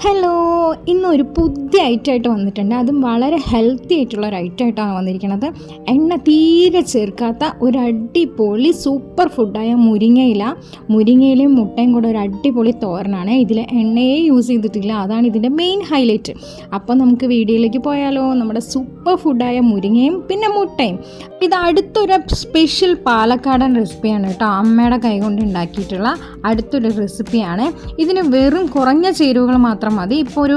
Hello, ഇന്നൊരു പുതിയ ഐറ്റമായിട്ട് വന്നിട്ടുണ്ട്. അതും വളരെ ഹെൽത്തി ആയിട്ടുള്ള ഒരു ഐറ്റമായിട്ടാണ് വന്നിരിക്കുന്നത്. എണ്ണ തീരെ ചേർക്കാത്ത ഒരു അടിപൊളി സൂപ്പർ ഫുഡായ മുരിങ്ങയിലയും മുട്ടയും കൂടെ ഒരു അടിപൊളി തോരനാണ്. ഇതിൽ എണ്ണയെ യൂസ് ചെയ്തിട്ടില്ല, അതാണ് ഇതിൻ്റെ മെയിൻ ഹൈലൈറ്റ്. അപ്പോൾ നമുക്ക് വീഡിയോയിലേക്ക് പോയാലോ. നമ്മുടെ സൂപ്പർ ഫുഡായ മുരിങ്ങയും പിന്നെ മുട്ടയും. ഇത് അടുത്തൊരു സ്പെഷ്യൽ പാലക്കാടൻ റെസിപ്പിയാണ് കേട്ടോ. അമ്മയുടെ കൈകൊണ്ട് ഉണ്ടാക്കിയിട്ടുള്ള അടുത്തൊരു റെസിപ്പിയാണ്. ഇതിന് വെറും കുറഞ്ഞ ചേരുവകൾ മാത്രം മതി. ഇപ്പോൾ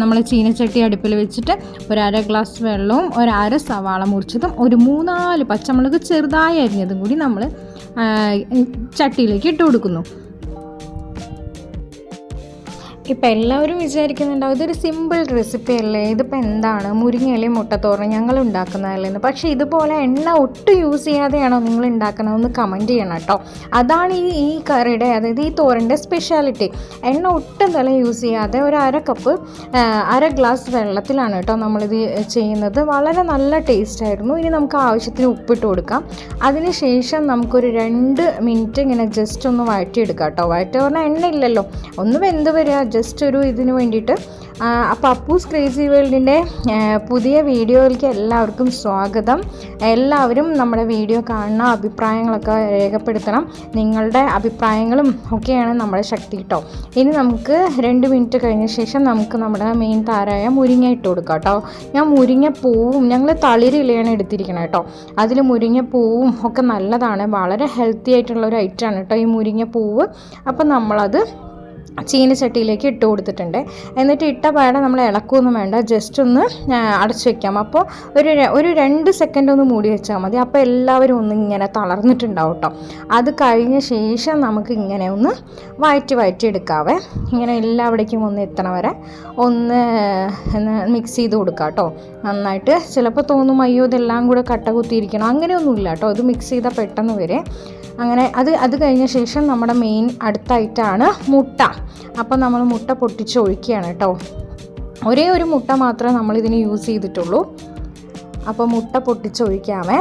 നമ്മൾ ചീനച്ചട്ടി അടുപ്പിൽ വെച്ചിട്ട് ഒരു അര ഗ്ലാസ് വെള്ളവും ഒരു അര സവാള മുറിച്ചതും ഒരു 3-4 പച്ചമുളക് ചെറുതായി അരിഞ്ഞതും കൂടി നമ്മൾ ചട്ടിയിലേക്ക് ഇട്ട് കൊടുക്കുന്നു. ഇപ്പം എല്ലാവരും വിചാരിക്കുന്നുണ്ടാവും ഇതൊരു സിമ്പിൾ റെസിപ്പി അല്ലേ, ഇതിപ്പോൾ എന്താണ് മുരിങ്ങയിലയും മുട്ടത്തോരൻ ഞങ്ങൾ ഉണ്ടാക്കുന്നതല്ലേന്ന്. പക്ഷേ ഇതുപോലെ എണ്ണ ഒട്ടും യൂസ് ചെയ്യാതെയാണോ നിങ്ങൾ ഉണ്ടാക്കണമെന്ന് കമൻറ്റ് ചെയ്യണം കേട്ടോ. അതാണ് ഈ കറിയുടെ, അതായത് ഈ തോരൻ്റെ സ്പെഷ്യാലിറ്റി. എണ്ണ ഒട്ടും തന്നെ യൂസ് ചെയ്യാതെ ഒരു അര ഗ്ലാസ് വെള്ളത്തിലാണ് കേട്ടോ നമ്മളിത് ചെയ്യുന്നത്. വളരെ നല്ല ടേസ്റ്റ് ആയിരുന്നു. ഇനി നമുക്ക് ആവശ്യത്തിന് ഉപ്പിട്ട് കൊടുക്കാം. അതിനുശേഷം നമുക്കൊരു 2 മിനിറ്റ് ഇങ്ങനെ ജസ്റ്റ് ഒന്ന് വഴറ്റിയെടുക്കാം കേട്ടോ. വഴറ്റി പറഞ്ഞാൽ എണ്ണ ഇല്ലല്ലോ, ഒന്ന് വെന്ത് വരിക, ജസ്റ്റ് ഒരു ഇതിന് വേണ്ടിയിട്ട്. അപ്പോൾ അപ്പൂസ് ക്രേസി വേൾഡിൻ്റെ പുതിയ വീഡിയോയിലേക്ക് എല്ലാവർക്കും സ്വാഗതം. എല്ലാവരും നമ്മുടെ വീഡിയോ കാണുന്ന അഭിപ്രായങ്ങളൊക്കെ രേഖപ്പെടുത്തണം. നിങ്ങളുടെ അഭിപ്രായങ്ങളും ഒക്കെയാണ് നമ്മുടെ ശക്തി കേട്ടോ. ഇനി നമുക്ക് 2 മിനിറ്റ് കഴിഞ്ഞ ശേഷം നമുക്ക് നമ്മുടെ മെയിൻ താരമായ മുരിങ്ങ ഇട്ട് കൊടുക്കാം കേട്ടോ. ഞാൻ മുരിങ്ങപ്പൂവും, ഞങ്ങൾ തളിരിലയാണ് എടുത്തിരിക്കണം കേട്ടോ. അതിൽ മുരിങ്ങപ്പൂവും ഒക്കെ നല്ലതാണ്, വളരെ ഹെൽത്തി ആയിട്ടുള്ളൊരു ഐറ്റമാണ് കേട്ടോ ഈ മുരിങ്ങപ്പൂവ്. അപ്പം നമ്മളത് ചീനച്ചട്ടിയിലേക്ക് ഇട്ട് കൊടുത്തിട്ടുണ്ട്. എന്നിട്ട് ഇട്ട പാടെ നമ്മൾ ഇളക്കുകയൊന്നും വേണ്ട, ജസ്റ്റ് ഒന്ന് അടച്ചു വയ്ക്കാം. അപ്പോൾ ഒരു 2 സെക്കൻഡ് ഒന്ന് മൂടി വെച്ചാൽ മതി. അപ്പോൾ എല്ലാവരും ഒന്ന് ഇങ്ങനെ തളർന്നിട്ടുണ്ടാവും കേട്ടോ. അത് കഴിഞ്ഞ ശേഷം നമുക്ക് ഇങ്ങനെ ഒന്ന് വഴറ്റി എടുക്കാവേ. ഇങ്ങനെ എല്ലാവിടേക്കും ഒന്ന് എത്തണ വരെ ഒന്ന് മിക്സ് ചെയ്ത് കൊടുക്കാം കേട്ടോ നന്നായിട്ട്. ചിലപ്പോൾ തോന്നും അയ്യോ ഇതെല്ലാം കൂടെ കട്ട കുത്തിയിരിക്കണം, അങ്ങനെയൊന്നുമില്ല കേട്ടോ. അത് മിക്സ് ചെയ്താൽ പെട്ടെന്ന് വരെ. അങ്ങനെ അത് കഴിഞ്ഞ ശേഷം നമ്മുടെ മെയിൻ അടുത്തായിട്ടാണ് മുട്ട. അപ്പോൾ നമ്മൾ മുട്ട പൊട്ടിച്ച് ഒഴിക്കുകയാണ് കേട്ടോ. ഒരേ ഒരു മുട്ട മാത്രമേ നമ്മളിതിന് യൂസ് ചെയ്തിട്ടുള്ളൂ. അപ്പോൾ മുട്ട പൊട്ടിച്ച് ഒഴിക്കാമേ.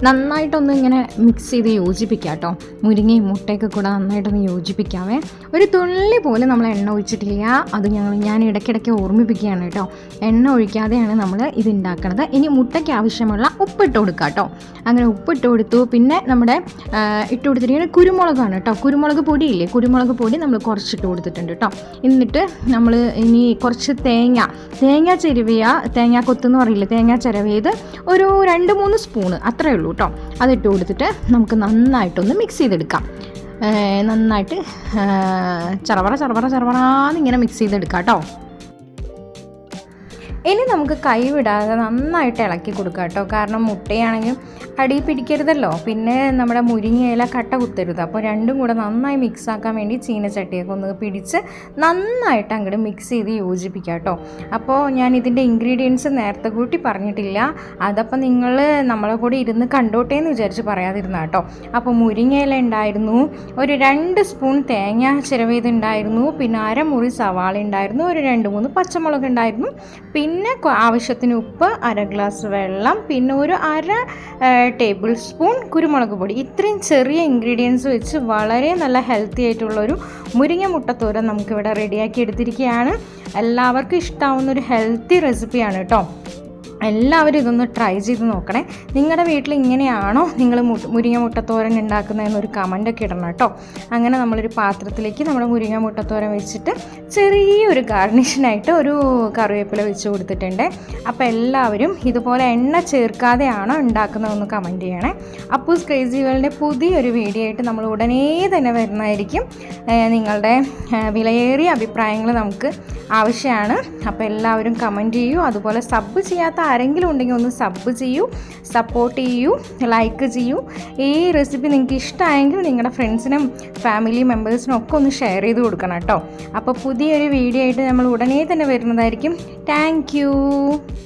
നന്നായിട്ടൊന്ന് ഇങ്ങനെ മിക്സ് ചെയ്ത് യോജിപ്പിക്കാം കേട്ടോ. മുരിങ്ങയും മുട്ടയൊക്കെ കൂടെ നന്നായിട്ടൊന്ന് യോജിപ്പിക്കാവേ. ഒരു തുള്ളി പോലും നമ്മൾ എണ്ണ ഒഴിച്ചിട്ടില്ല. അത് ഞാൻ ഇടയ്ക്കിടയ്ക്ക് ഓർമ്മിപ്പിക്കുകയാണ് കേട്ടോ. എണ്ണ ഒഴിക്കാതെയാണ് നമ്മൾ ഇത് ഉണ്ടാക്കുന്നത്. ഇനി മുട്ടയ്ക്ക് ആവശ്യമുള്ള ഉപ്പിട്ട് കൊടുക്കുക കേട്ടോ. അങ്ങനെ ഉപ്പിട്ട് കൊടുത്തു. പിന്നെ നമ്മുടെ ഇട്ട് കൊടുത്തിരിക്കുന്നത് കുരുമുളകാണ് കേട്ടോ. കുരുമുളക് പൊടിയില്ലേ, കുരുമുളക് പൊടി നമ്മൾ കുറച്ചിട്ട് കൊടുത്തിട്ടുണ്ട് കേട്ടോ. എന്നിട്ട് നമ്മൾ ഇനി കുറച്ച് തേങ്ങ ചിരവിയ, തേങ്ങ കൊത്തെന്ന് പറയില്ലേ, തേങ്ങ ചിരവിയത് ഒരു 2-3 സ്പൂണ് അത്രയേ ഉള്ളൂ കേട്ടോ. അതിട്ട് കൊടുത്തിട്ട് നമുക്ക് നന്നായിട്ടൊന്ന് മിക്സ് ചെയ്തെടുക്കാം. നന്നായിട്ട് ചറവറാന്ന് ഇങ്ങനെ മിക്സ് ചെയ്തെടുക്കാം കേട്ടോ. ഇനി നമുക്ക് കൈ വിടാതെ നന്നായിട്ട് ഇളക്കി കൊടുക്കാം കേട്ടോ. കാരണം മുട്ടയാണെങ്കിൽ അടി പിടിക്കരുതല്ലോ, പിന്നെ നമ്മുടെ മുരിങ്ങയില കട്ട കുത്തരുത്. അപ്പോൾ രണ്ടും കൂടെ നന്നായി മിക്സ് ആക്കാൻ വേണ്ടി ചീനച്ചട്ടിയൊക്കെ ഒന്ന് പിടിച്ച് നന്നായിട്ട് അങ്ങോട്ട് മിക്സ് ചെയ്ത് യോജിപ്പിക്കാം കേട്ടോ. അപ്പോൾ ഞാൻ ഇതിൻ്റെ ഇൻഗ്രീഡിയൻസ് നേരത്തെ കൂട്ടി പറഞ്ഞിട്ടില്ല. അതപ്പോൾ നിങ്ങൾ നമ്മളെ കൂടെ ഇരുന്ന് കണ്ടോട്ടെ എന്ന് വിചാരിച്ച് പറയാതിരുന്ന കേട്ടോ. അപ്പോൾ മുരിങ്ങയില ഉണ്ടായിരുന്നു, ഒരു 2 സ്പൂൺ തേങ്ങ ചിരവിയതുണ്ടായിരുന്നു, പിന്നെ അരമുറി സവാള ഉണ്ടായിരുന്നു, ഒരു 2-3 പച്ചമുളക് ഉണ്ടായിരുന്നു, പിന്നെ ആവശ്യത്തിന് ഉപ്പ്, അര ഗ്ലാസ് വെള്ളം, പിന്നെ ഒരു അര ടേബിൾ സ്പൂൺ കുരുമുളക് പൊടി. ഇത്രയും ചെറിയ ഇൻഗ്രീഡിയൻസ് വെച്ച് വളരെ നല്ല ഹെൽത്തി ആയിട്ടുള്ളൊരു മുരിങ്ങ മുട്ടത്തോരൻ നമുക്കിവിടെ റെഡിയാക്കി എടുത്തിരിക്കുകയാണ്. എല്ലാവർക്കും ഇഷ്ടമാവുന്നൊരു ഹെൽത്തി റെസിപ്പിയാണ് കേട്ടോ. എല്ലാവരും ഇതൊന്ന് ട്രൈ ചെയ്ത് നോക്കണേ. നിങ്ങളുടെ വീട്ടിൽ ഇങ്ങനെയാണോ നിങ്ങൾ മുരിങ്ങ മുട്ടത്തോരൻ ഉണ്ടാക്കുന്നതെന്നൊരു കമൻ്റൊക്കെ ഇടണം കേട്ടോ. അങ്ങനെ നമ്മളൊരു പാത്രത്തിലേക്ക് നമ്മുടെ മുരിങ്ങ മുട്ടത്തോരൻ വെച്ചിട്ട് ചെറിയൊരു ഗാർണിഷിനായിട്ട് ഒരു കറിവേപ്പില വെച്ച് കൊടുത്തിട്ടുണ്ട്. അപ്പോൾ എല്ലാവരും ഇതുപോലെ എണ്ണ ചേർക്കാതെയാണോ ഉണ്ടാക്കുന്നതെന്ന് കമൻറ്റ് ചെയ്യണേ. അപ്പൂസ് ക്രേസി വേൾഡിൻ്റെ പുതിയൊരു വീഡിയോ ആയിട്ട് നമ്മൾ ഉടനെ തന്നെ വരുന്നതായിരിക്കും. നിങ്ങളുടെ വിലയേറിയ അഭിപ്രായങ്ങൾ നമുക്ക് ആവശ്യമാണ്. അപ്പോൾ എല്ലാവരും കമൻറ്റ് ചെയ്യൂ. അതുപോലെ സബ് ചെയ്യാത്ത ആരെങ്കിലും ഉണ്ടെങ്കിൽ ഒന്ന് സബ് ചെയ്യൂ, സപ്പോർട്ട് ചെയ്യൂ, ലൈക്ക് ചെയ്യൂ. ഈ റെസിപ്പി നിങ്ങൾക്ക് ഇഷ്ടമായെങ്കിൽ നിങ്ങളുടെ ഫ്രണ്ട്സിനും ഫാമിലി മെമ്പേഴ്സിനും ഒക്കെ ഒന്ന് ഷെയർ ചെയ്ത് കൊടുക്കണം കേട്ടോ. അപ്പോൾ പുതിയൊരു വീഡിയോ ആയിട്ട് നമ്മൾ ഉടനെ തന്നെ വരുന്നതായിരിക്കും. Thank you.